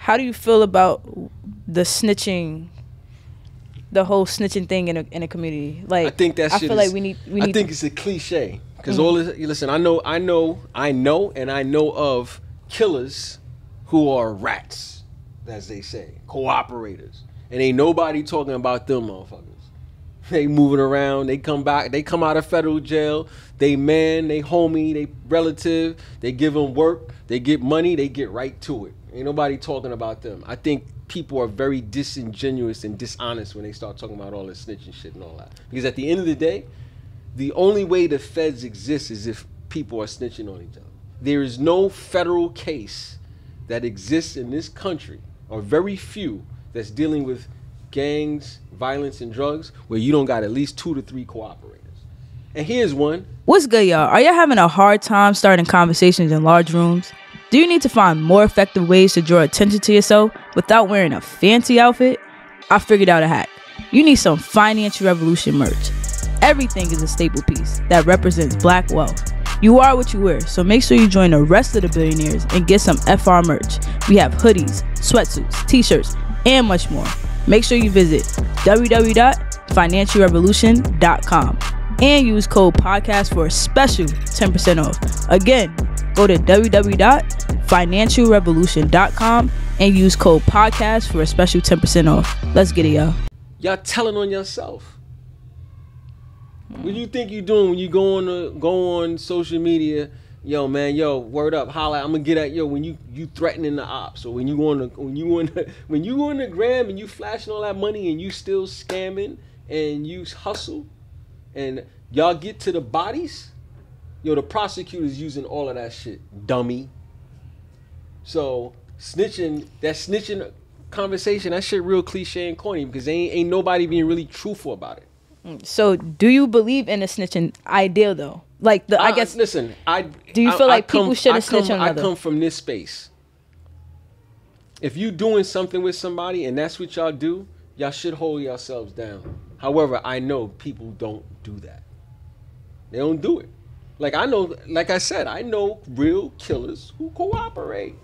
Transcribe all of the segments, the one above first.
how do you feel about the snitching, the whole snitching thing in a community? Like, I think that shit feel like we need. I think it's a cliche because all this. Listen, I know, and I know of killers who are rats, as they say, cooperators, and ain't nobody talking about them motherfuckers. They moving around. They come back. They come out of federal jail. They man, they homie, they relative. They give them work. They get money. They get right to it. Ain't nobody talking about them. I think people are very disingenuous and dishonest when they start talking about all this snitching shit and all that. Because at the end of the day, the only way the feds exist is if people are snitching on each other. There is no federal case that exists in this country, or very few, that's dealing with gangs, violence, and drugs where you don't got at least 2 to 3 cooperators. And here's one. What's good, y'all? Are y'all having a hard time starting conversations in large rooms? Do you need to find more effective ways to draw attention to yourself without wearing a fancy outfit? I figured out a hack. You need some Financial Revolution merch. Everything is a staple piece that represents black wealth. You are what you wear, so make sure you join the rest of the billionaires and get some FR merch. We have hoodies, sweatsuits, t-shirts, and much more. Make sure you visit www.financialrevolutionn.com and use code podcast for a special 10% off. Again, go to www.financialrevolutionn.com and use code podcast for a special 10% off. Let's get it, y'all. Y'all telling on yourself. What you think you doing when you go on social media? Yo, man, yo, word up, holla, I'm gonna get at yo when you threatening the ops, or when you on the gram and you flashing all that money and you still scamming and you hustle and y'all get to the bodies, yo, the prosecutors using all of that shit, dummy. So snitching conversation, that shit real cliche and corny because ain't nobody being really truthful about it. So do you believe in the snitching ideal though? Like I guess. Listen, do you feel like people shouldn't snitch on another? I come from this space. If you doing something with somebody and that's what y'all do, y'all should hold yourselves down. However, I know people don't do that. They don't do it. Like I know, like I said, I know real killers who cooperate,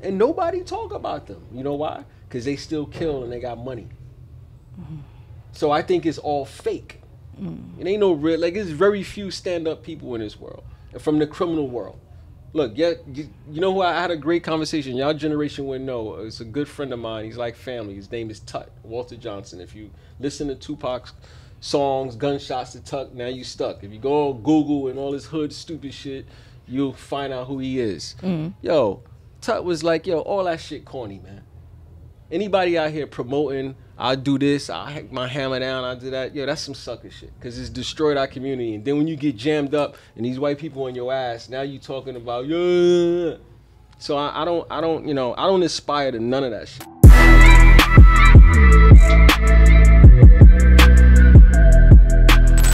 and nobody talk about them. You know why? Because they still kill and they got money. Mm-hmm. So I think it's all fake. It ain't no real, like there's very few stand-up people in this world, from the criminal world. Look, yeah, you know who I had a great conversation, y'all generation wouldn't know. It's a good friend of mine, he's like family. His name is Tut, Walter Johnson. If you listen to Tupac's songs, Gunshots to Tuck, now you stuck. If you go on Google and all this hood stupid shit, you'll find out who he is. Yo, Tut was like, yo, all that shit corny, man. Anybody out here promoting, I'll do this, I'll hack my hammer down, I'll do that. Yo, that's some sucker shit. Because it's destroyed our community. And then when you get jammed up and these white people on your ass, now you talking about, yeah. So I don't aspire to none of that shit.